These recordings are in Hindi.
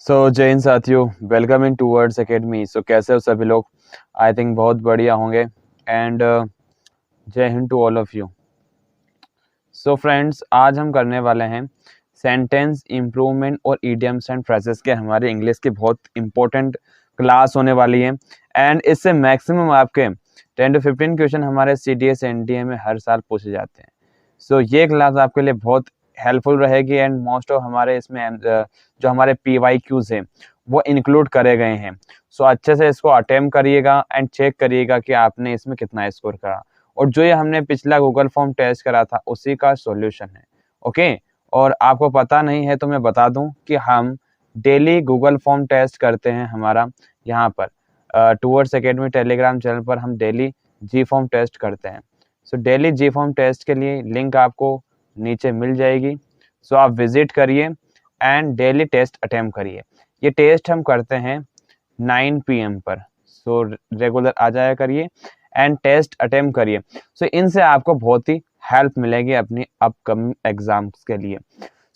सो जय हिंद साथियों, वेलकम इन टूवर्ड्स एकेडमी। सो कैसे हो सभी लोग? आई थिंक बहुत बढ़िया होंगे and Jai Hind to all of you. So friends, आज हम करने वाले हैं सेंटेंस इम्प्रूवमेंट और इडियम्स एंड फ्रेजेस के हमारे इंग्लिश की बहुत इंपॉर्टेंट क्लास होने वाली है एंड इससे मैक्सिमम आपके 10 to 15 क्वेश्चन हमारे CDS NDA में हर साल पूछे जाते हैं। सो ये क्लास आपके लिए बहुत हेल्पफुल रहेगी एंड मोस्ट ऑफ हमारे इसमें जो हमारे PYQs हैं वो इंक्लूड करे गए हैं। सो अच्छे से इसको अटेम्प्ट करिएगा एंड चेक करिएगा कि आपने इसमें कितना स्कोर करा, और जो ये हमने पिछला गूगल फॉर्म टेस्ट करा था उसी का सॉल्यूशन है। ओके, और आपको पता नहीं है तो मैं बता दूं कि हम डेली गूगल फॉर्म टेस्ट करते हैं हमारा यहाँ पर टूवर्ड्स एकेडमी टेलीग्राम चैनल पर हम डेली जी फॉर्म टेस्ट करते हैं। सो डेली जी फॉर्म टेस्ट के लिए लिंक आपको नीचे मिल जाएगी। सो आप विजिट करिए एंड डेली टेस्ट अटेम्प्ट करिए। ये टेस्ट हम करते हैं 9 PM पर। सो रेगुलर आ जाया करिए एंड टेस्ट अटेम्प्ट करिए। सो इनसे आपको बहुत ही हेल्प मिलेगी अपनी अपकमिंग एग्जाम्स के लिए।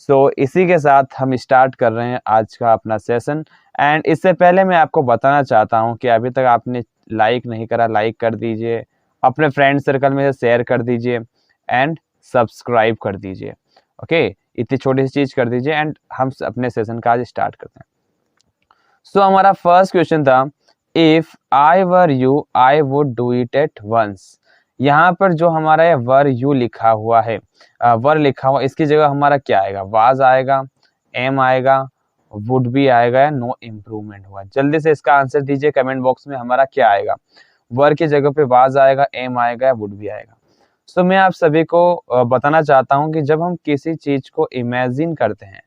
सो इसी के साथ हम स्टार्ट कर रहे हैं आज का अपना सेशन। एंड इससे पहले मैं आपको बताना चाहता हूं कि अभी तक आपने लाइक नहीं करा, लाइक कर दीजिए, अपने फ्रेंड सर्कल में से शेयर कर दीजिए एंड सब्सक्राइब कर दीजिए। ओके, इतनी छोटी सी चीज कर दीजिए एंड हम अपने सेशन का आज स्टार्ट करते हैं। सो हमारा फर्स्ट क्वेश्चन था, if I were you I would do it at once. यहाँ पर जो हमारा ये वर यू लिखा हुआ है, वर लिखा हुआ, इसकी जगह हमारा क्या आएगा? वाज आएगा, एम आएगा, वुड भी आएगा या नो इम्प्रूवमेंट हुआ? जल्दी से इसका आंसर दीजिए कमेंट बॉक्स में, हमारा क्या आएगा? वर की जगह पे वाज आएगा, एम आएगा या वुड भी आएगा? सो मैं आप सभी को बताना चाहता हूँ कि जब हम किसी चीज को इमेजिन करते हैं,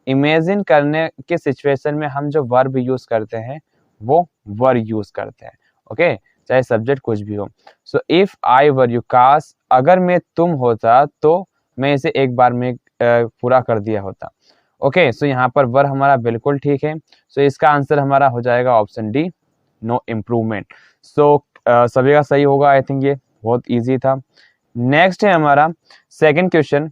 इमेजिन करने के सिचुएशन में हम जो वर्ब यूज करते हैं वो वर यूज करते हैं। ओके, चाहे सब्जेक्ट कुछ भी हो। So if I were you, काश अगर मैं तुम होता तो मैं इसे एक बार में पूरा कर दिया होता। ओके, सो यहाँ पर वर हमारा बिल्कुल ठीक है। सो इसका आंसर हमारा हो जाएगा ऑप्शन डी, नो इम्प्रूवमेंट। सो सभी का सही होगा। आई थिंक ये बहुत इजी था। नेक्स्ट है हमारा second question,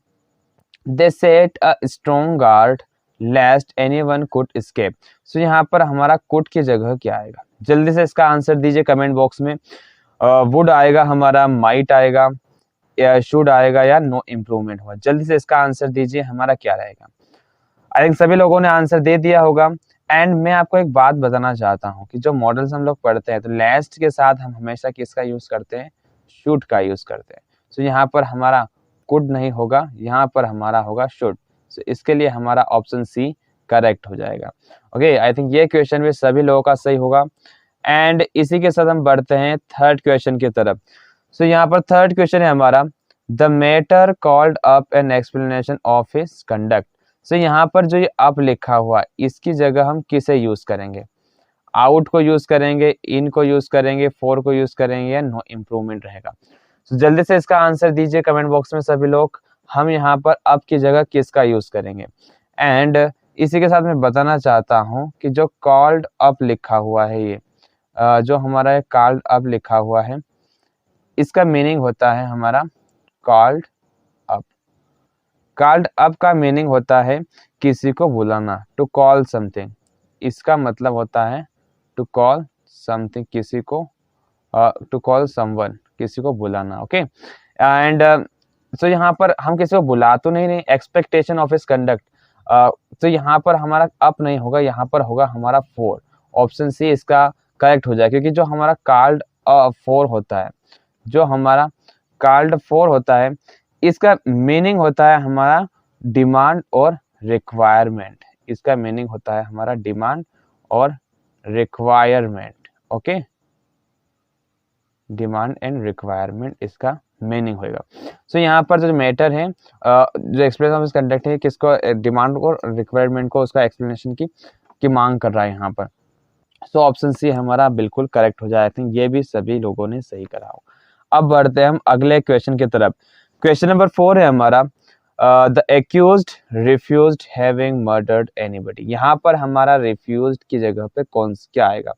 they set a strong guard lest anyone could escape. So यहाँ पर हमारा कुड की जगह क्या आएगा? जल्दी से इसका आंसर दीजिए कमेंट बॉक्स में। वुड आएगा हमारा, माइट आएगा, या शुड आएगा या नो इम्प्रूवमेंट हुआ? जल्दी से इसका आंसर दीजिए, हमारा क्या रहेगा? आई थिंक सभी लोगों ने आंसर दे दिया होगा। एंड मैं आपको एक बात बताना चाहता हूँ कि जो मॉडल्स हम लोग पढ़ते हैं तो लेस्ट के साथ हम हमेशा किसका यूज करते हैं? शुड का यूज करते हैं। सो यहाँ पर हमारा कुड नहीं होगा, यहाँ पर हमारा होगा शुड। सो इसके लिए हमारा ऑप्शन सी करेक्ट हो जाएगा। ओके, आई थिंक ये क्वेश्चन भी सभी लोगों का सही होगा। एंड इसी के साथ हम बढ़ते हैं थर्ड क्वेश्चन की तरफ। सो यहाँ पर थर्ड क्वेश्चन है हमारा, the matter called up an explanation of his conduct. So यहाँ पर जो ये अप लिखा हुआ है इसकी जगह हम किसे यूज करेंगे? आउट को यूज करेंगे, इन को यूज करेंगे, फॉर को यूज करेंगे या नो इम्प्रूवमेंट रहेगा? तो जल्दी से इसका आंसर दीजिए कमेंट बॉक्स में सभी लोग। हम यहाँ पर अप की जगह किसका यूज करेंगे? एंड इसी के साथ मैं बताना चाहता हूँ कि जो कॉल्ड अप लिखा हुआ है, ये जो हमारा कॉल्ड अप लिखा हुआ है इसका मीनिंग होता है हमारा कॉल्ड अप। कॉल्ड अप का मीनिंग होता है किसी को बुलाना, टू कॉल समथिंग। इसका मतलब होता है टू कॉल समथिंग, किसी को, टू कॉल समवन, किसी को बुलाना। ओके, एंड सो यहाँ पर हम किसी को बुला तो नहीं रहे, एक्सपेक्टेशन ऑफ हिज कंडक्ट। तो यहाँ पर हमारा अप नहीं होगा, यहाँ पर होगा हमारा फोर। ऑप्शन सी इसका करेक्ट हो जाए, क्योंकि जो हमारा कॉल्ड फोर होता है, जो हमारा कॉल्ड फोर होता है इसका मीनिंग होता है हमारा डिमांड और रिक्वायरमेंट। इसका मीनिंग होता है हमारा डिमांड और requirement. Okay, demand and requirement इसका मीनिंग होगा। सो यहाँ पर जो मैटर है, जो एक्सप्रेशन ऑफ कंडक्ट है, किसको? डिमांड और रिक्वायरमेंट को, उसका एक्सप्लेनेशन की मांग कर रहा है यहाँ पर। सो ऑप्शन सी हमारा बिल्कुल करेक्ट हो जाए। आई थिंक ये भी सभी लोगों ने सही करा हो। अब बढ़ते हैं हम अगले क्वेश्चन की तरफ। क्वेश्चन नंबर 4 है हमारा, the accused refused having murdered anybody. यहाँ पर हमारा रिफ्यूज्ड की जगह पे कौन क्या आएगा?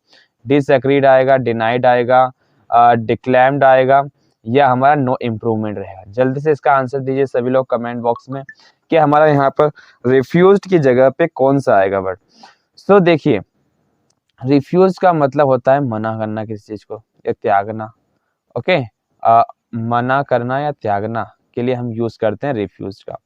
डिसएग्रीड आएगा, डिनाइड आएगा, डिक्लेम्ड आएगा या हमारा नो इम्प्रूवमेंट रहेगा? जल्दी से इसका आंसर दीजिए सभी लोग कमेंट बॉक्स में कि हमारा यहाँ पर रिफ्यूज्ड की जगह पे कौन सा आएगा वर्ड? सो देखिए, रिफ्यूज का मतलब होता है मना करना किसी चीज को या त्यागना। ओके, मना करना या त्यागना के लिए हम यूज करते हैं रिफ्यूज का।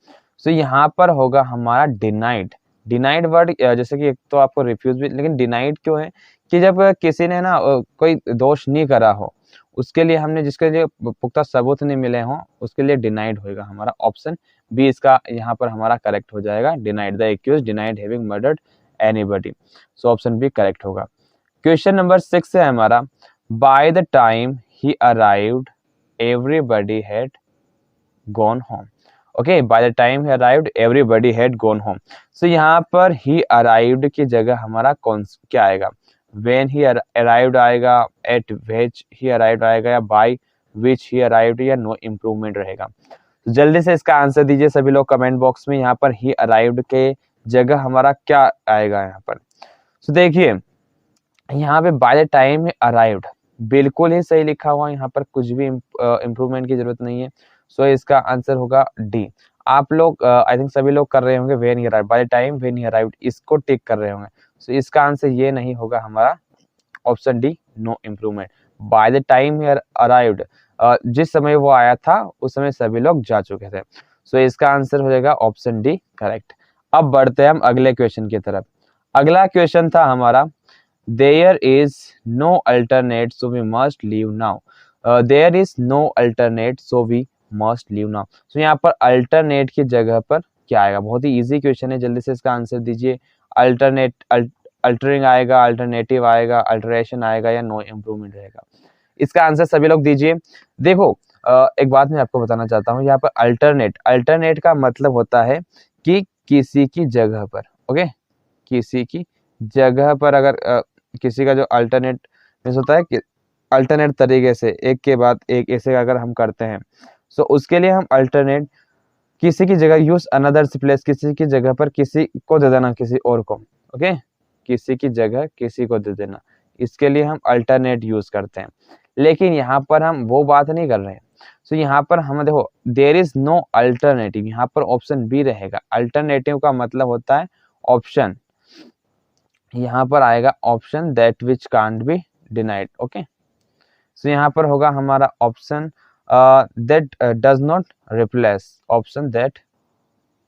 सो यहाँ पर होगा हमारा डिनाइड। डिनाइड वर्ड, जैसे कि एक तो आपको रिफ्यूज भी, लेकिन डिनाइड क्यों है कि जब किसी ने ना कोई दोष नहीं करा हो, उसके लिए हमने, जिसके लिए पुख्ता सबूत नहीं मिले हों, उसके लिए डिनाइड होगा हमारा। ऑप्शन बी इसका यहाँ पर हमारा करेक्ट हो जाएगा। Denied, the accused denied having murdered anybody. So option B correct होगा। क्वेश्चन नंबर 6 है हमारा, by the time he arrived everybody had gone home. Okay, by the time he arrived everybody had gone home. So यहाँ पर he arrived की जगह हमारा कौन क्या आएगा? when he arrived आएगा, at which he arrived आएगा, या by which he arrived, या no improvement रहेगा। तो जल्दी से इसका आंसर दीजिए सभी लोग कमेंट बॉक्स में। यहाँ पर he arrived के जगह हमारा क्या आएगा यहाँ पर? तो देखिए यहाँ पे by the time he arrived बिल्कुल ही सही लिखा हुआ, यहाँ पर कुछ भी इम्प्रूवमेंट की जरूरत नहीं है। सो इसका आंसर होगा डी। आप लोग आई थिंक सभी लोग कर रहे होंगे when he arrived, bye the time when he arrived, इसको टिक कर रहे होंगे। सो इसका आंसर ये नहीं होगा हमारा, option D, no improvement. By the time he arrived, जिस समय वो आया था उस समय सभी लोग जा चुके थे। सो इसका आंसर हो जाएगा ऑप्शन डी करेक्ट। अब बढ़ते हैं हम अगले क्वेश्चन की तरफ। अगला क्वेश्चन था हमारा, there is no alternate so we must leave now. There is no alternate so we must leave now. So यहाँ पर alternate की जगह पर क्या आएगा? बहुत ही इजी क्वेश्चन है, जल्दी से इसका आंसर दीजिए। अल्टरनेट, अल्टरिंग आएगा, अल्टरनेटिव आएगा, अल्टरेशन आएगा, या नो इम्प्रूवमेंट रहेगा? इसका आंसर सभी लोग दीजिए। देखो एक बात मैं आपको बताना चाहता हूँ, यहाँ पर अल्टरनेट, अल्टरनेट का मतलब होता है कि किसी की जगह पर। ओके, किसी की जगह पर अगर किसी का जो अल्टरनेट मीन्स होता है कि अल्टरनेट तरीके से एक के बाद एक ऐसे अगर हम करते हैं, सो उसके लिए हम अल्टरनेट, किसी की जगह यूज अनदर प्लेस, किसी की जगह पर किसी को दे देना किसी और को। ओके, किसी की जगह किसी को दे देना, इसके लिए हम अल्टरनेट यूज करते हैं। लेकिन यहाँ पर हम वो बात नहीं कर रहे हैं। सो यहाँ पर हम देखो देयर इज नो अल्टरनेटिव, यहाँ पर ऑप्शन बी रहेगा। अल्टरनेटिव का मतलब होता है ऑप्शन, यहाँ पर आएगा option that which can't be denied. Okay, so यहाँ पर होगा हमारा option that does not replace, option that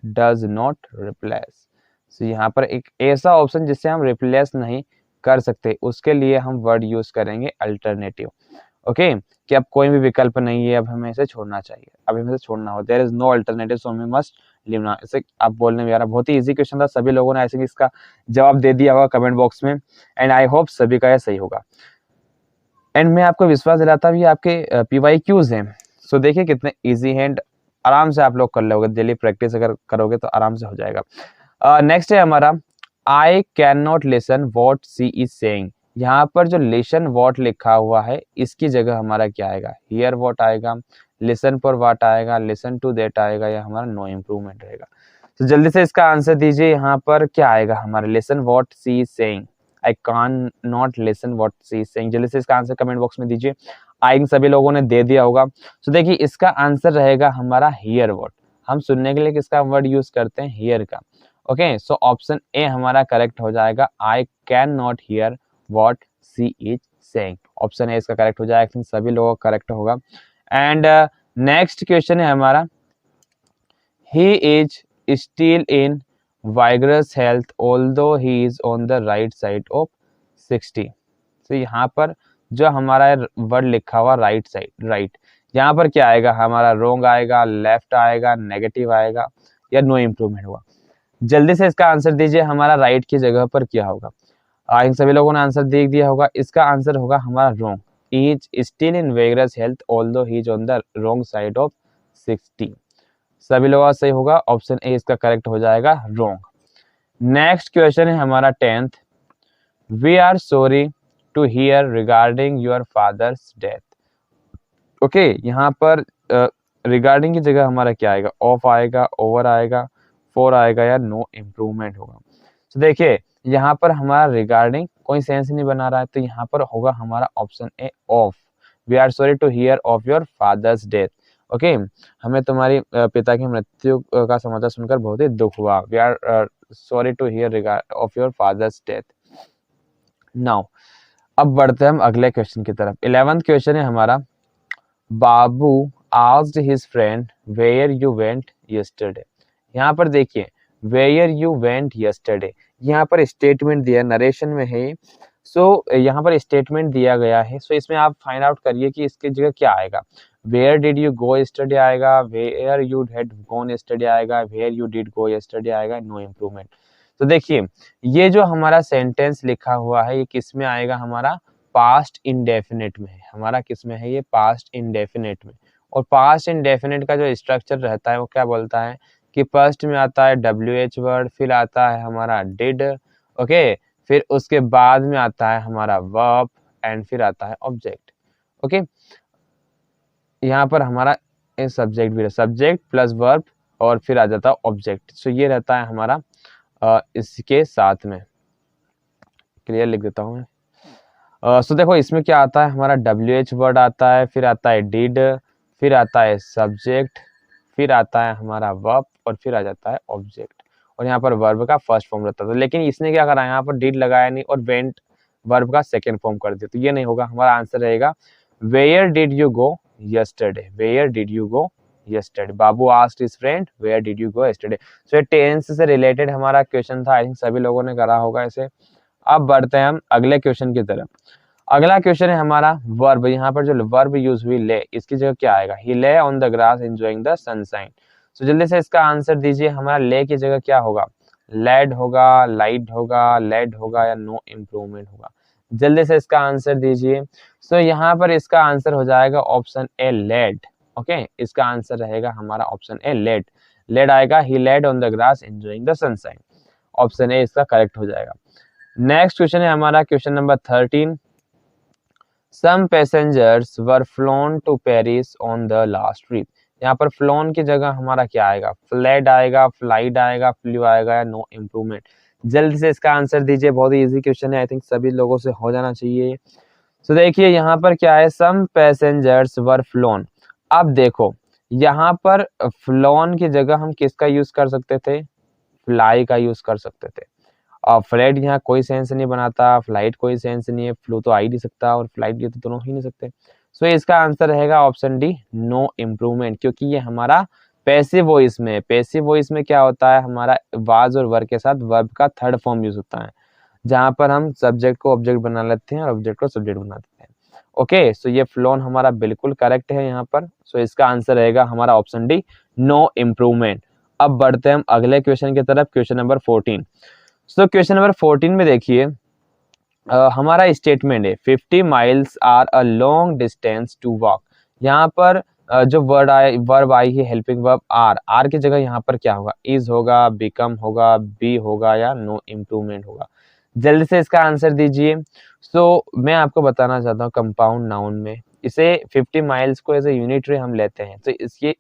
does not replace. So यहाँ पर एक ऐसा ऑप्शन जिससे हम रिप्लेस नहीं कर सकते, उसके लिए हम वर्ड यूज करेंगे अल्टरनेटिव। ओके, कि अब कोई भी विकल्प नहीं है, अब हमें इसे छोड़ना चाहिए, अब हमें इसे छोड़ना हो। There is no alternative so we must leave now. इसे आप बोलने में आ रहा, बहुत ही इजी क्वेश्चन था, सभी लोगों ने ऐसे कि इसका जवाब दे दिया होगा कमेंट बॉक्स में, एंड आई होप सभी का यह सही होगा। एंड मैं आपको विश्वास दिलाता हूँ ये आपके PYQs हैं। सो देखिए कितने इजी हैं, आराम से आप लोग कर लोगे, डेली प्रैक्टिस अगर करोगे तो आराम से हो जाएगा। नेक्स्ट है हमारा, I can not listen what she is saying. यहाँ पर जो लिसन वॉट लिखा हुआ है इसकी जगह हमारा क्या आएगा? हियर वॉट आएगा, लिसन फॉर वॉट आएगा, लिसन टू दैट आएगा, या हमारा नो इम्प्रूवमेंट रहेगा? तो जल्दी से इसका आंसर दीजिए। यहाँ पर क्या आएगा हमारा? Listen what she is saying, I can not listen what she is saying. जल्दी से इसका आंसर कमेंट बॉक्स में दीजिए। आई सभी लोगों ने दे दिया होगा। तो देखिए इसका आंसर रहेगा हमारा हियर वॉट। हम सुनने के लिए किसका वर्ड यूज करते हैं? हियर का। ओके, सो ऑप्शन ए हमारा करेक्ट हो जाएगा, I can not hear what she is saying. Option A इसका करेक्ट हो जाएगा, सभी लोगों का करेक्ट होगा। एंड नेक्स्ट क्वेश्चन है हमारा, he is still in vigorous health although he is on the right side of 60। तो यहाँ पर जो हमारा वर्ड लिखा हुआ राइट साइड, राइट, यहाँ पर क्या आएगा हमारा? रोंग आएगा, लेफ्ट आएगा, नेगेटिव आएगा, या नो इम्प्रूवमेंट होगा? जल्दी से इसका आंसर दीजिए, हमारा राइट की जगह पर क्या होगा? इन सभी लोगों ने आंसर देख दिया होगा। इसका आंसर होगा हमारा wrong. Is still in vigorous health although he is on the wrong side of 60। सभी लोगों का सही होगा, ऑप्शन ए इसका करेक्ट हो जाएगा, रोंग। नेक्स्ट क्वेश्चन है हमारा 10th, we are sorry to hear regarding your father's death. Okay, यहाँ पर रिगार्डिंग की जगह हमारा क्या आएगा? ऑफ आएगा, ओवर आएगा, फॉर आएगा, या नो इम्प्रूवमेंट होगा? तो देखिए यहाँ पर हमारा रिगार्डिंग कोई सेंस नहीं बना रहा है, तो यहाँ पर होगा हमारा option A, of. We are sorry to hear of your father's death. Okay, हमें तुम्हारी पिता की मृत्यु का समाचार सुनकर बहुत ही दुख हुआ। We are sorry to hear regard of your father's death. Now अब बढ़ते हैं हम अगले क्वेश्चन की तरफ। 11th क्वेश्चन है हमारा, Babu asked his friend where you went yesterday. यहाँ पर देखिए वेयर यू वेंट यस्टरडे, यहाँ पर स्टेटमेंट दिया, नरेशन में है। यहाँ पर स्टेटमेंट दिया गया है। इसमें आप फाइंड आउट करिए कि इसकी जगह क्या आएगा। Where did you go yesterday आएगा, where you had gone yesterday आएगा, where you did go yesterday आएगा, नो इम्प्रूवमेंट। तो देखिए ये जो हमारा सेंटेंस लिखा हुआ है ये किस में आएगा, हमारा पास्ट इंडेफिनिट में है। हमारा किस में है, ये पास्ट इंडेफिनिट में। और पास्ट इंडेफिनिट का जो स्ट्रक्चर रहता है वो क्या बोलता है कि फर्स्ट में आता है WH वर्ड, फिर आता है हमारा डिड, ओके, फिर उसके बाद में आता है हमारा वर्ब एंड फिर आता है ऑब्जेक्ट। ओके, यहाँ पर हमारा सब्जेक्ट भी, सब्जेक्ट प्लस वर्ब और फिर आ जाता है ऑब्जेक्ट। सो ये रहता है हमारा इसके साथ में। क्लियर लिख देता हूँ मैं। सो देखो इसमें क्या आता है, हमारा WH वर्ड आता है, फिर आता है डिड, फिर आता है सब्जेक्ट, फिर आता है हमारा वर्ब और फिर आ जाता है ऑब्जेक्ट। और यहाँ पर वर्ब का फर्स्ट फॉर्म रहता था, लेकिन इसने क्या करा, यहाँ पर डिड लगाया नहीं और वेंट वर्ब का सेकेंड फॉर्म कर दिया। तो ये नहीं होगा, हमारा आंसर रहेगा where did you go yesterday, where did you go yesterday. Babu asked his friend where did you go yesterday. So ये टेंस से रिलेटेड हमारा क्वेश्चन था, आई थिंक सभी लोगों ने करा होगा इसे। अब बढ़ते हैं हम अगले क्वेश्चन की तरफ। अगला क्वेश्चन है हमारा वर्ब। यहाँ पर जो वर्ब यूज हुई ले, इसकी जगह क्या आएगा, he lay on the grass enjoying the sunshine. So जल्दी से इसका आंसर दीजिए, हमारा ले की जगह क्या होगा, लेड होगा, लाइट होगा, लेड होगा या नो इम्प्रूवमेंट होगा। जल्दी से इसका आंसर दीजिए। सो यहाँ पर इसका आंसर हो जाएगा ऑप्शन ए लेड। ओके, इसका आंसर रहेगा हमारा ऑप्शन ए लेड। लेड आएगा, he laid on the grass enjoying the sunshine. Option A इसका करेक्ट हो जाएगा। नेक्स्ट क्वेश्चन है हमारा question number 13। Some passengers were flown to Paris on the last trip। यहाँ पर फ्लोन की जगह हमारा क्या आएगा, फ्लैड आएगा, फ्लाइट आएगा, फ्लू आएगा या नो इम्प्रूवमेंट। जल्द से इसका आंसर दीजिए, बहुत ही इजी क्वेश्चन है, आई थिंक सभी लोगों से हो जाना चाहिए। तो देखिए यहाँ पर क्या है, सम पैसेंजर्स वर फ्लोन। अब देखो यहाँ पर फ्लोन की जगह हम किसका यूज कर सकते थे, फ्लाई का यूज कर सकते थे। और फ्लाइट यहाँ कोई सेंस नहीं बनाता, फ्लाइट कोई सेंस नहीं है, फ्लू तो आ ही नहीं सकता और फ्लाइट ये तो दोनों ही नहीं सकते। सो इसका आंसर रहेगा ऑप्शन डी, नो इम्प्रूवमेंट, क्योंकि ये हमारा पैसिव वॉइस में है। पैसिव वॉइस में क्या होता है, हमारा वाज और वर्ब के साथ वर्ब का थर्ड फॉर्म यूज होता है, जहां पर हम सब्जेक्ट को ऑब्जेक्ट बना लेते हैं और ऑब्जेक्ट को सब्जेक्ट बना देते हैं। ओके, सो ये फ्लोन हमारा बिल्कुल करेक्ट है यहाँ पर। सो इसका आंसर रहेगा हमारा ऑप्शन डी, नो इम्प्रूवमेंट। अब बढ़ते हैं हम अगले क्वेश्चन की तरफ, क्वेश्चन नंबर 14। सो क्वेश्चन नंबर 14 में देखिए हमारा स्टेटमेंट है 50 miles are a long distance to walk. यहाँ पर जो वर्ब आई है हेल्पिंग वर्ब आर, आर की जगह यहाँ पर क्या होगा, इज होगा, बिकम होगा, बी होगा या नो इम्प्रूवमेंट होगा। जल्दी से इसका आंसर दीजिए। मैं आपको बताना चाहता हूँ कंपाउंड नाउन में इसे 50 माइल्स को एज ए यूनिटरी हम लेते हैं, तो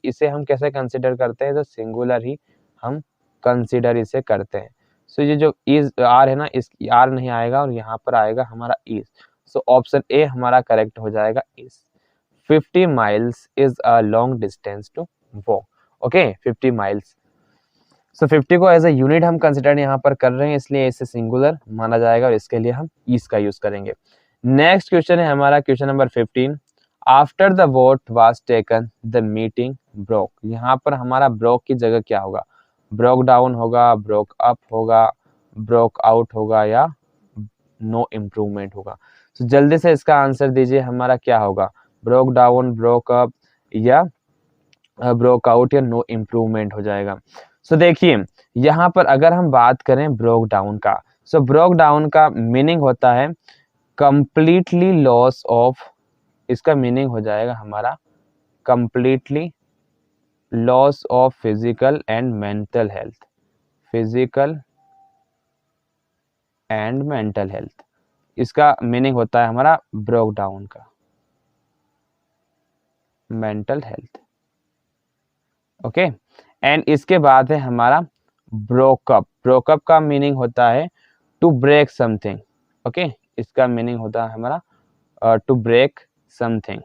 इसे हम कैसे कंसिडर करते हैं, तो सिंगुलर ही हम कंसिडर इसे करते हैं। ये जो इज आर है ना, इस आर नहीं आएगा और यहाँ पर आएगा हमारा इज। ऑप्शन ए हमारा करेक्ट हो जाएगा is. 50 miles is a long distance to walk. Okay, 50 miles. 50 को एज अ यूनिट हम कंसिडर यहाँ पर कर रहे हैं, इसलिए इसे सिंगुलर माना जाएगा और इसके लिए हम इज का यूज करेंगे। नेक्स्ट क्वेश्चन है हमारा question number 15। After the vote was taken the meeting broke. यहाँ पर हमारा ब्रोक की जगह क्या होगा, ब्रोक डाउन होगा, ब्रोक अप होगा, ब्रोक आउट होगा या नो इम्प्रूवमेंट होगा। जल्दी से इसका आंसर दीजिए, हमारा क्या होगा, ब्रोक डाउन, ब्रोक अप या ब्रोक आउट या नो इम्प्रूवमेंट हो जाएगा। देखिए यहाँ पर अगर हम बात करें ब्रोक डाउन का, ब्रोक डाउन का मीनिंग होता है कंप्लीटली लॉस ऑफ, इसका मीनिंग हो जाएगा हमारा completely loss of physical and mental health, physical and mental health, इसका मीनिंग होता है हमारा ब्रोक डाउन का मेंटल हेल्थ। ओके, एंड इसके बाद है हमारा ब्रोकअप। ब्रोकअप का मीनिंग होता है टू ब्रेक समथिंग। ओके, इसका मीनिंग होता है हमारा to break something,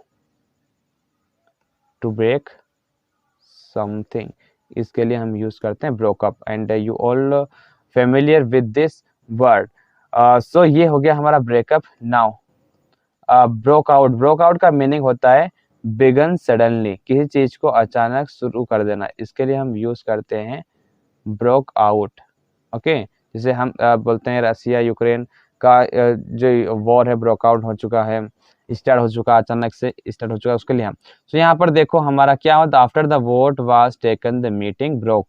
to break something, इसके लिए हम यूज करते हैं broke up. And you all familiar with this word. So ये हो गया हमारा ब्रेकअप। नाउ ब्रोक आउट का मीनिंग होता है बिगन सडनली, किसी चीज को अचानक शुरू कर देना। इसके लिए हम यूज करते हैं ब्रोक आउट। ओके, जैसे हम बोलते हैं रसिया यूक्रेन का जो वॉर है ब्रोक आउट हो चुका है, स्टार्ट हो चुका, अचानक से स्टार्ट हो चुका, उसके लिए हम। सो यहाँ पर देखो हमारा क्या होता है, after the vote was taken the meeting broke.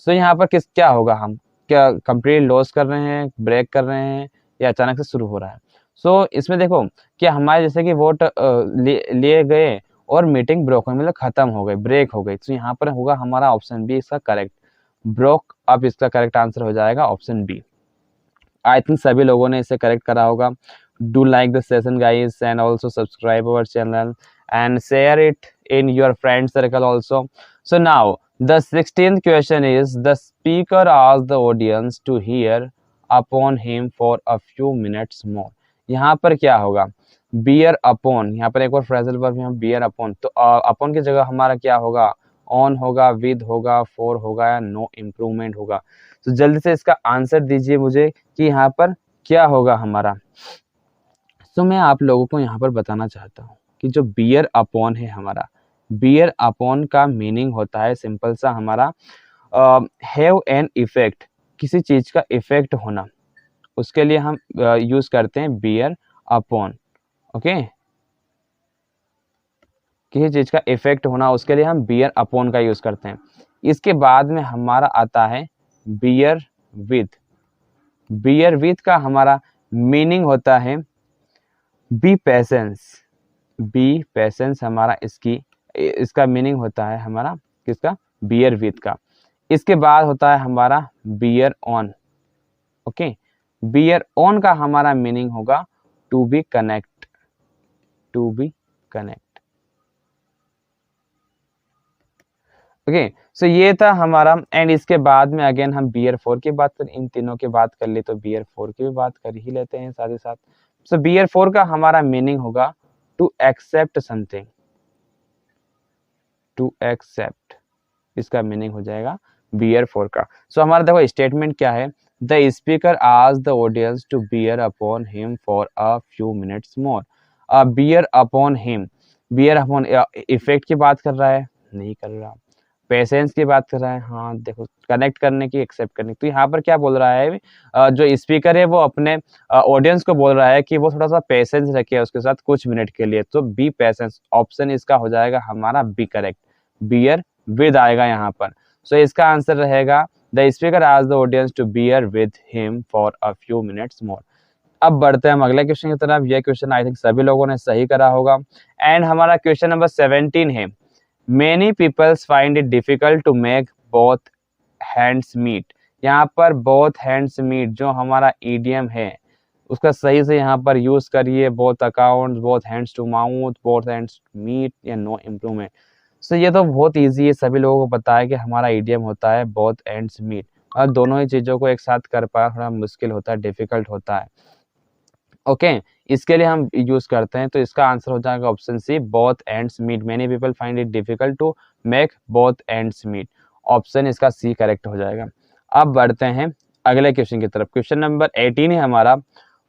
So यहाँ पर क्या होगा, हम क्या कंप्लीट लॉस कर रहे हैं, ब्रेक कर रहे हैं, या अचानक से शुरू हो रहा है। सो इसमें देखो कि हमारे जैसे कि वोट लिए गए और मीटिंग ब्रोक मतलब खत्म हो गई, ब्रेक हो गई। तो यहाँ पर होगा हमारा ऑप्शन बी इसका करेक्ट, ब्रोक अप इसका करेक्ट आंसर हो जाएगा ऑप्शन बी। आई थिंक सभी लोगों ने इसे करेक्ट करा होगा। Do like the session guys and also subscribe our channel and share it in your friend circle also. So now the 16th question is, the speaker asked the audience to hear upon him for a few minutes more. यहाँ पर क्या होगा, bear upon, यहाँ पर एक और phrasal verb है bear upon, तो upon की जगह हमारा क्या होगा, on होगा, with होगा, for होगा, या no improvement होगा। तो जल्दी से इसका आंसर दीजिए मुझे कि यहाँ पर क्या होगा हमारा। तो मैं आप लोगों को यहाँ पर बताना चाहता हूँ कि जो बियर अपॉन है हमारा, बियर अपॉन का मीनिंग होता है सिंपल सा हमारा हैव एन इफेक्ट, किसी चीज का इफेक्ट होना, उसके लिए हम यूज करते हैं बियर अपॉन। ओके, किसी चीज का इफेक्ट होना, उसके लिए हम बियर अपॉन का यूज करते हैं। इसके बाद में हमारा आता है बियर विथ। बियर विथ का हमारा मीनिंग होता है बी पेशेंस। बी पेशेंस हमारा इसका मीनिंग होता है हमारा किसका, बियर विथ का। इसके बाद होता है हमारा bear on. Okay, bear on का हमारा मीनिंग होगा to be connect, to be connect. Okay, so ये था हमारा। एंड इसके बाद में अगेन हम बियर फोर की बात करें, इन तीनों की बात कर ले तो बियर फोर की भी बात कर ही लेते हैं साथ ही साथ। सो बियर फोर का हमारा मीनिंग होगा to accept something, to accept, इसका मीनिंग हो जाएगा बियर फोर का। सो हमारा देखो स्टेटमेंट क्या है, the speaker asked the audience to bear upon him for a few minutes more. Bear upon him, bear upon effect की बात कर रहा है, नहीं कर रहा। पेशेंस की बात कर रहा है, हाँ देखो कनेक्ट करने की, एक्सेप्ट करने की। तो यहाँ पर क्या बोल रहा है, जो स्पीकर है वो अपने ऑडियंस को बोल रहा है कि वो थोड़ा सा पेशेंस रखे उसके साथ कुछ मिनट के लिए। तो बी पेशेंस, ऑप्शन इसका हो जाएगा हमारा बी करेक्ट, बियर विद आएगा यहाँ पर। सो इसका आंसर रहेगा the speaker asked the audience to bear with him for a few minutes more. अब बढ़ते हैं हम अगले क्वेश्चन की तरफ। ये क्वेश्चन आई थिंक सभी लोगों ने सही करा होगा। एंड हमारा क्वेश्चन नंबर 17 है, Many people find it difficult to make both hands meet। यहाँ पर both hands meet जो हमारा idiom है उसका सही से यहाँ पर यूज करिए, both accounts, both hands to mouth, both hands meet या no improvement। so ये तो बहुत इजी है, सभी लोगों को पता है कि हमारा idiom होता है both hands meet, और दोनों ही चीजों को एक साथ कर पाना थोड़ा मुश्किल होता है, डिफिकल्ट होता है। ओके, इसके लिए हम यूज करते हैं, तो इसका आंसर हो जाएगा option C, both ends meet. Many people find it difficult to make both ends meet. Option इसका सी करेक्ट हो जाएगा। अब बढ़ते हैं अगले क्वेश्चन की तरफ। क्वेश्चन नंबर 18 है हमारा,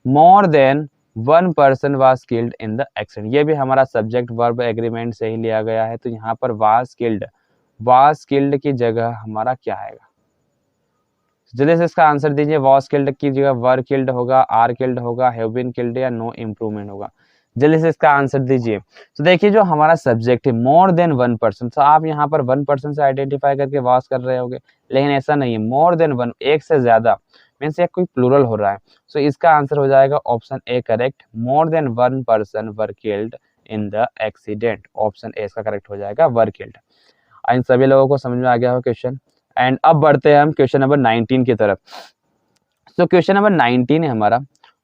more than one person was killed in the accident. ये भी हमारा सब्जेक्ट वर्ब एग्रीमेंट से ही लिया गया है। तो यहाँ पर वाज किल्ड की जगह हमारा क्या आएगा, जल्दी से इसका आंसर दीजिए। वॉस किल्ड की जगह वर किल्ड होगा, आर किल्ड होगा, हैव बीन किल्ड, या नो इम्प्रूवमेंट होगा। जल्दी से इसका आंसर दीजिए। तो देखिए जो हमारा सब्जेक्ट है मोर देन वन पर्सन, तो आप यहाँ पर वन पर्सन से आइडेंटिफाई करके वॉस कर रहे होगे, लेकिन ऐसा नहीं है। मोर देन वन, एक से ज्यादा, मीन्स एक कोई प्लूरल हो रहा है। सो इसका आंसर हो जाएगा option A correct, more than one person were killed in the accident. Option A इसका करेक्ट हो जाएगा, वर किल्ड। इन सभी लोगों को समझ में आ गया हो क्वेश्चन। एंड अब बढ़ते हैं हम क्वेश्चन नंबर 19 की तरफ। सो क्वेश्चन नंबर 19 है हमारा,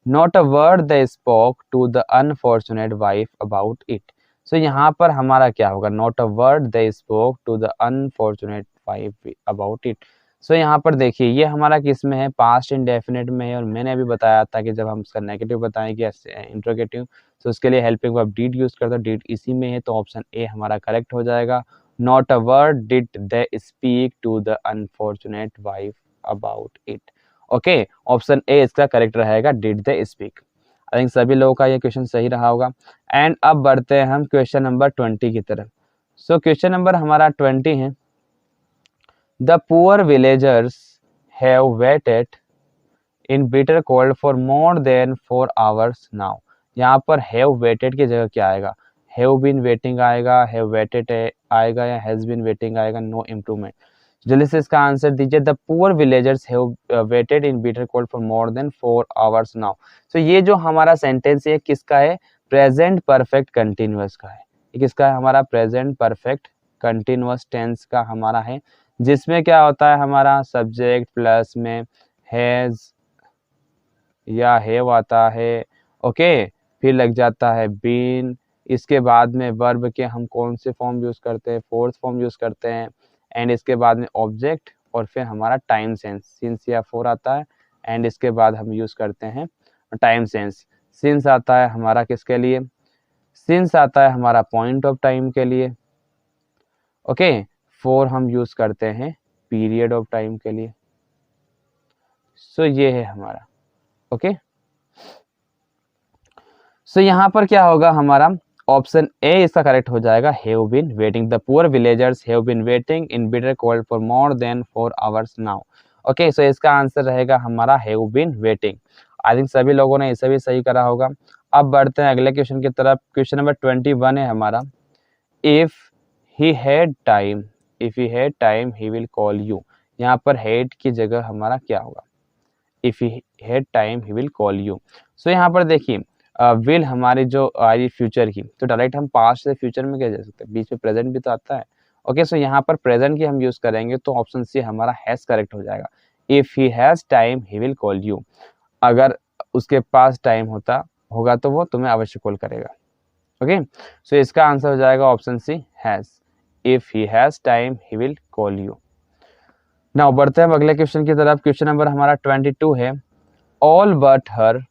not a word they spoke to the unfortunate wife about it. So यहाँ पर हमारा क्या होगा, not a word they spoke to the unfortunate wife about it. So यहाँ पर देखिए ये हमारा किस में है, पास्ट इंडेफिनिट में है। और मैंने अभी बताया था कि जब हम इसका नेगेटिव बताएंगे इंट्रोगेटिव, तो उसके लिए हेल्पिंग वर्ब डिड यूज करते हैं, डिड इसी में है। तो ऑप्शन ए हमारा करेक्ट हो जाएगा, not a word did they speak to the unfortunate wife about it। Okay, option A इसका करेक्ट रहेगा, did they speak. I think सभी लोगों का ये क्वेश्चन सही रहा होगा। एंड अब बढ़ते हैं हम क्वेश्चन नंबर 20 की तरफ। सो क्वेश्चन नंबर हमारा 20 है, the poor villagers have waited in bitter cold for more than 4 hours now. यहाँ पर हैव वेटेड की जगह क्या आएगा, हैव बीन वेटिंग आएगा, हैव वेटेड आएगा, या हैज बीन वेटिंग आएगा, नो इम्प्रूवमेंट। जल्दी से इसका आंसर दीजिए। The poor villagers have waited in bitter cold for more than 4 hours now. तो ये जो हमारा सेंटेंस है किसका है, प्रेजेंट परफेक्ट कंटिन्यूअस का है। ये किसका है, हमारा प्रेजेंट परफेक्ट कंटिन्यूअस टेंस का हमारा है, जिसमें क्या होता है, हमारा सब्जेक्ट प्लस में हैज या हैव आता है, ओके, फिर लग जाता है बीन, इसके बाद में वर्ब के हम कौन से फॉर्म यूज करते हैं, फोर्थ फॉर्म यूज करते हैं, एंड इसके बाद में ऑब्जेक्ट, और फिर हमारा टाइम सेंस, सिंस या फोर आता है, एंड इसके बाद हम यूज करते हैं टाइम सेंस। सिंस आता है हमारा किसके लिए, सिंस आता है हमारा पॉइंट ऑफ टाइम के लिए, ओके। फोर हम यूज करते हैं पीरियड ऑफ टाइम के लिए। सो ये है हमारा, ओके। सो यहाँ पर क्या होगा, हमारा ऑप्शन ए इसका करेक्ट हो जाएगा, have been waiting. The poor villagers have been waiting in bitter cold for more than 4 hours now. Okay, so इसका आंसर रहेगा हमारा have been waiting. I think सभी लोगों ने इसे भी सही करा होगा। अब बढ़ते हैं अगले क्वेश्चन की तरफ। क्वेश्चन नंबर 21 है हमारा, if he had time, if he had time he will call you. यहाँ पर हैड की जगह हमारा क्या होगा, if he had time he will call you. So यहाँ पर देखिए विल हमारी जो आ रही फ्यूचर की, तो डायरेक्ट हम पास्ट से फ्यूचर में क्या जा सकते हैं, बीच में प्रेजेंट भी तो आता है। ओके, सो यहाँ पर प्रेजेंट की हम यूज करेंगे, तो ऑप्शन सी हमारा हैज करेक्ट हो जाएगा। If he has time he will call you. अगर उसके पास टाइम होगा तो वो तुम्हें अवश्य कॉल करेगा। ओके, सो इसका आंसर हो जाएगा option C has. If he has time he will call you. Now बढ़ते हैं अगले क्वेश्चन की तरफ। क्वेश्चन नंबर हमारा 22 है, all but her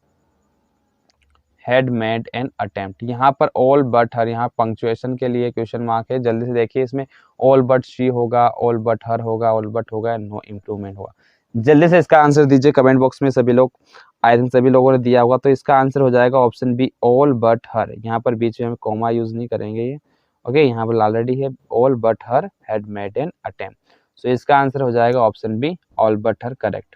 had made an attempt. यहाँ पर ऑल बट हर, यहाँ पंक्चुएशन के लिए क्वेश्चन मार्क है, जल्दी से देखिए। इसमें ऑल बट शी होगा, ऑल बट हर होगा, ऑल बट होगा, नो इम्प्रूवमेंट होगा। जल्दी से इसका आंसर दीजिए कमेंट बॉक्स में सभी लोग। आई थिंक सभी लोगों ने दिया होगा, तो इसका आंसर हो जाएगा ऑप्शन बी, ऑल बट हर। यहाँ पर बीच में हम कॉमा यूज नहीं करेंगे ये, ओके। यहाँ पर ऑलरेडी है all but her had made an attempt. So इसका आंसर हो जाएगा option B, all but her, correct.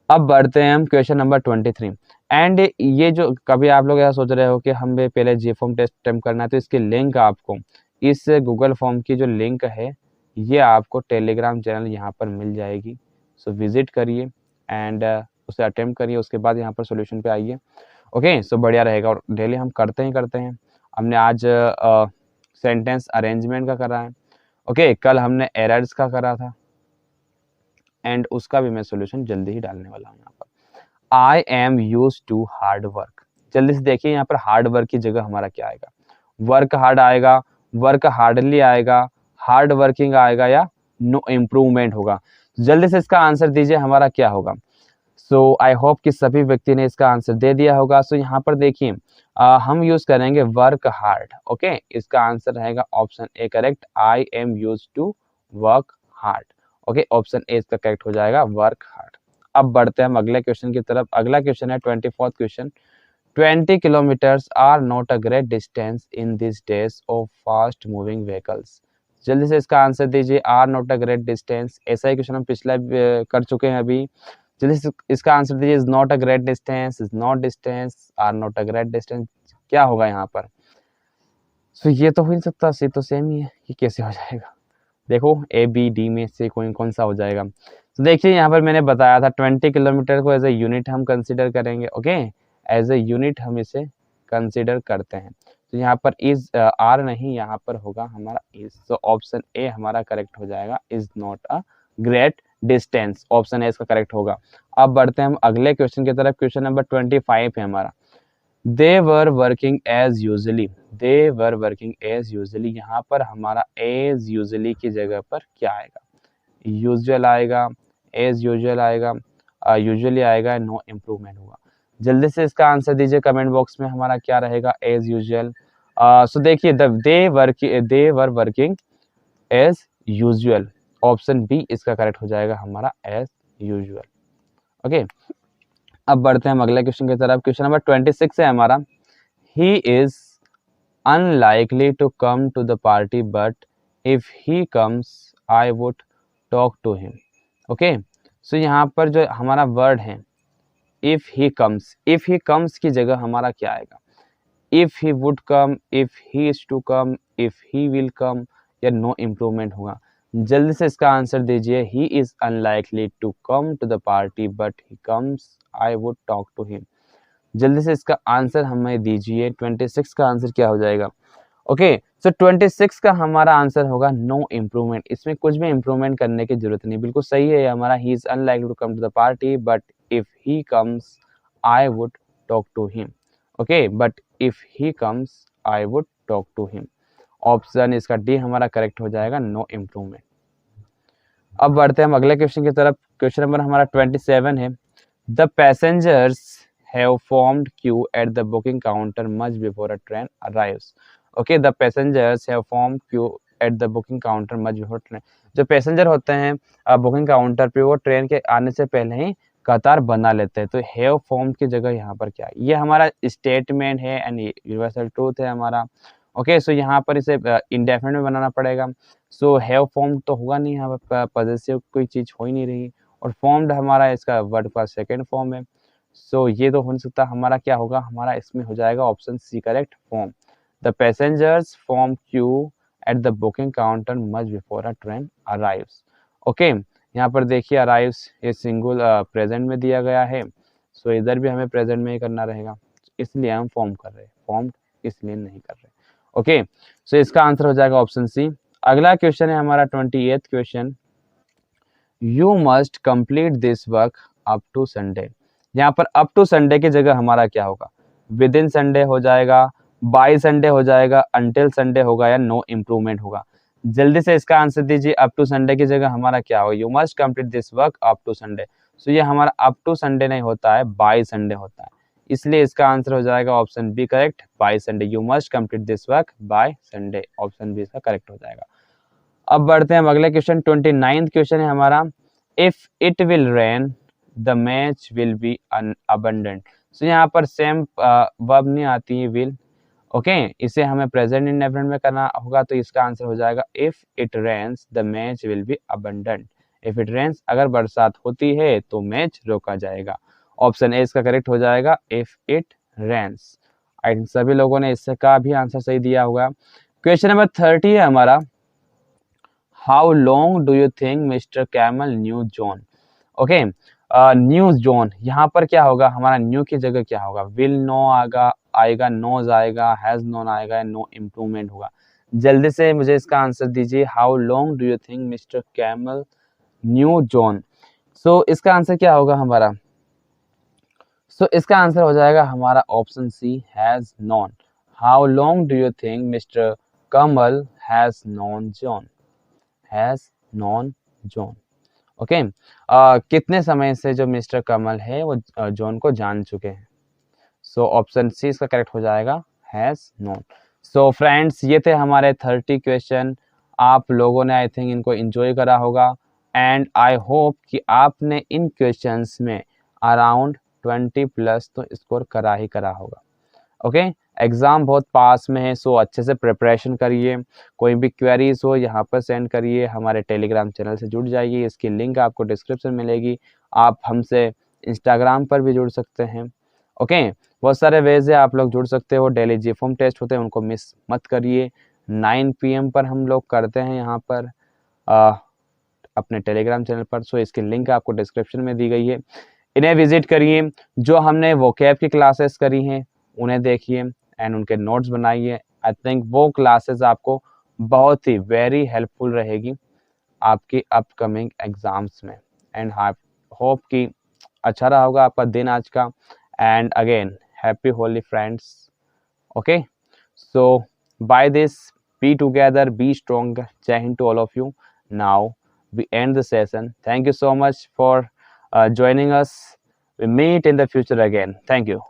अब बढ़ते हैं हम क्वेश्चन नंबर 23। एंड ये जो कभी आप लोग ऐसा सोच रहे हो कि हमें पहले जी फॉर्म टेस्ट अटेम्प्ट करना है, तो इसकी लिंक आपको, इस गूगल फॉर्म की जो लिंक है ये आपको टेलीग्राम चैनल यहाँ पर मिल जाएगी। सो विजिट करिए एंड उसे अटेम्प्ट करिए, उसके बाद यहाँ पर सोल्यूशन पे आइए। ओके, सो बढ़िया रहेगा, और डेली हम करते हैं। हमने आज सेंटेंस अरेंजमेंट का करा है, ओके। कल हमने एरर्स का करा था, एंड उसका भी मैं सोल्यूशन जल्दी ही डालने वाला हूँ यहाँ पर। I am use to hard work. जल्दी से देखिए यहाँ पर हार्ड वर्क की जगह हमारा क्या आएगा, वर्क हार्ड आएगा, वर्क हार्डली आएगा, हार्ड वर्किंग आएगा, या नो इम्प्रूवमेंट होगा। जल्दी से इसका आंसर दीजिए, हमारा क्या होगा। सो आई होप कि सभी व्यक्ति ने इसका आंसर दे दिया होगा। सो यहाँ पर देखिए हम यूज करेंगे वर्क हार्ड, ओके। इसका आंसर रहेगा option A correct, I am use to work hard, okay. Option A इसका करेक्ट हो जाएगा, वर्क हार्ड। अब बढ़ते हैं हम अगले क्वेश्चन की तरफ। अगला क्वेश्चन है 24th question, 20 kilometres are not a great distance in this days of fast moving vehicles. जल्दी से इसका आंसर दीजिए, are not a great distance. ऐसा ही क्वेश्चन हम पिछला कर चुके हैं अभी। जल्दी से इसका आंसर दीजिए, is not a great distance, is not distance, are not a great distance, क्या होगा यहाँ पर। सो ये तो हो नहीं सकता, सी तो सेम ही है, ये कैसे हो जाएगा। देखो ए बी डी में से कोई कौन सा हो जाएगा। तो देखिए यहाँ पर मैंने बताया था 20 किलोमीटर को एज ए यूनिट हम कंसीडर करेंगे, ओके। एज ए यूनिट हम इसे कंसीडर करते हैं। तो यहाँ पर इज आर नहीं, यहाँ पर होगा हमारा इज। तो ऑप्शन ए हमारा करेक्ट हो जाएगा, is not a great distance. Option A इसका करेक्ट होगा। अब बढ़ते हैं हम अगले क्वेश्चन की तरफ। क्वेश्चन नंबर 25 है हमारा, they were working as usually. They were working as usually, यहाँ पर हमारा एज यूजली की जगह पर क्या आएगा, यूजुअल आएगा, एज यूजुअल आएगा, यूजुअली आएगा, नो इम्प्रूवमेंट होगा। जल्दी से इसका आंसर दीजिए कमेंट बॉक्स में, हमारा क्या रहेगा, एज यूजुअल। सो देखिए they were working as usual, option B इसका करेक्ट हो जाएगा हमारा, एज यूजुअल, ओके, अब बढ़ते हैं हम अगले क्वेश्चन की तरफ। क्वेश्चन नंबर 26 है हमारा, he is unlikely to come to the party but if he comes I would talk to him. Okay, so यहाँ पर जो हमारा वर्ड है if he comes की जगह हमारा क्या आएगा, if he would come, if he is to come, if he will come, या no improvement होगा। जल्दी से इसका आंसर दीजिए। he is unlikely to come to the party but he comes I would talk to him। जल्दी से इसका आंसर हमें दीजिए। 26 का आंसर क्या हो जाएगा? ओके, सो 26 का हमारा आंसर होगा नो इम्प्रूवमेंट। इसमें कुछ भी इम्प्रूवमेंट करने की जरूरत नहीं, बिल्कुल सही है हमारा। He is unlikely to come to the party but if he comes I would talk to him. Okay, but if he comes I would talk to him. Option इसका डी हमारा करेक्ट हो जाएगा, नो इम्प्रूवमेंट। अब बढ़ते हैं हम अगले क्वेश्चन की तरफ। क्वेश्चन नंबर हमारा 27 है, the passengers have formed Q at the booking counter much before a train arrives. Okay, the passengers have formed Q at the booking counter much before train. जो पैसेंजर होते हैं बुकिंग काउंटर पे, वो ट्रेन के आने से पहले ही कतार बना लेते हैं। तो हैव फॉर्म्ड की जगह यहाँ पर क्या है? ये हमारा स्टेटमेंट है एंड यूनिवर्सल ट्रूथ है हमारा। ओके, सो यहाँ पर इसे इंडेफिनिट में बनाना पड़ेगा। सो हैव फॉर्म्ड तो होगा नहीं, यहाँ पर पॉजेसिव कोई चीज हो ही नहीं रही, और फॉर्म्ड हमारा इसका वर्ड का सेकेंड फॉर्म है। सो ये तो हो नहीं सकता। हमारा क्या होगा? हमारा इसमें हो जाएगा option C correct, form. The passengers form queue at the booking counter much before a train arrives. Okay, यहाँ पर देखिए अराइव्स ये सिंगुल प्रेजेंट में दिया गया है। सो इधर भी हमें प्रेजेंट में ही करना रहेगा, इसलिए हम फॉर्म कर रहे हैं, फॉर्म इसलिए नहीं कर रहे। ओके, सो इसका आंसर हो जाएगा ऑप्शन सी। अगला क्वेश्चन है हमारा 28th question, you must complete this work up to Sunday. यहाँ पर अप टू संडे की जगह हमारा क्या होगा? विद इन संडे हो जाएगा, बाय संडे हो जाएगा, अंटिल संडे होगा, या नो इम्प्रूवमेंट होगा। जल्दी से इसका आंसर दीजिए। अप टू संडे की जगह हमारा क्या होगा? You must complete this work up to Sunday. So ये हमारा अप टू संडे नहीं होता है, बाय संडे होता है, इसलिए इसका आंसर हो जाएगा option B correct, by Sunday. You must complete this work by Sunday, option B इसका करेक्ट हो जाएगा। अब बढ़ते हैं हम अगले क्वेश्चन। 29th क्वेश्चन है हमारा, if it will rain the match will be abundant. So यहाँ पर सेम वर्ब नहीं आती है विल। ओके, इसे हमें प्रेजेंट इंडेफिनिट में करना होगा, तो इसका आंसर हो जाएगा if it rains the match will be abundant. If it rains, अगर बरसात होती है तो मैच रोका जाएगा। ऑप्शन ए इसका करेक्ट हो जाएगा, if it rains. I think सभी लोगों ने इससे का भी आंसर सही दिया होगा। क्वेश्चन नंबर 30 है हमारा, how long do you think Mister Kamal knew John. Okay, new John, यहाँ पर क्या होगा? हमारा न्यू की जगह क्या होगा? विल नो आएगा, नोज आएगा, हैज नोन आएगा, नो इम्प्रूवमेंट होगा। जल्दी से मुझे इसका आंसर दीजिए। How long do you think Mister Kamal knew John. So इसका आंसर क्या होगा हमारा? सो इसका आंसर हो जाएगा हमारा option C, has known. How long do you think mister Kamal has known John, has known John. Okay, कितने समय से जो मिस्टर कमल है वो जॉन को जान चुके हैं। सो ऑप्शन सी इसका करेक्ट हो जाएगा, हैज नोन। सो फ्रेंड्स, ये थे हमारे 30 क्वेश्चन। आप लोगों ने आई थिंक इनको एंजॉय करा होगा, एंड आई होप कि आपने इन क्वेश्चंस में अराउंड 20+ तो स्कोर करा ही करा होगा। ओके, एग्जाम बहुत पास में है, सो अच्छे से प्रिपरेशन करिए। कोई भी क्वेरीज हो यहाँ पर सेंड करिए, हमारे टेलीग्राम चैनल से जुड़ जाइए, इसकी लिंक आपको डिस्क्रिप्शन में मिलेगी। आप हमसे इंस्टाग्राम पर भी जुड़ सकते हैं। ओके, बहुत सारे वेज है आप लोग जुड़ सकते हो। डेली जीफॉर्म टेस्ट होते हैं, उनको मिस मत करिए। 9 PM पर हम लोग करते हैं यहाँ पर अपने टेलीग्राम चैनल पर। सो इसकी लिंक आपको डिस्क्रिप्शन में दी गई है, इन्हें विजिट करिए। जो हमने वोकैब की क्लासेस करी हैं उन्हें देखिए एंड उनके नोट्स बनाइए। आई थिंक वो क्लासेस आपको बहुत ही वेरी हेल्पफुल रहेगी आपकी अपकमिंग एग्जाम्स में। एंड होप कि अच्छा रहा होगा आपका दिन आज का। And again happy Holi friends. Okay, so by this, be together, be strong. Jai Hind to all of you. Now we end the session. Thank you so much for joining us. We meet in the future again. Thank you.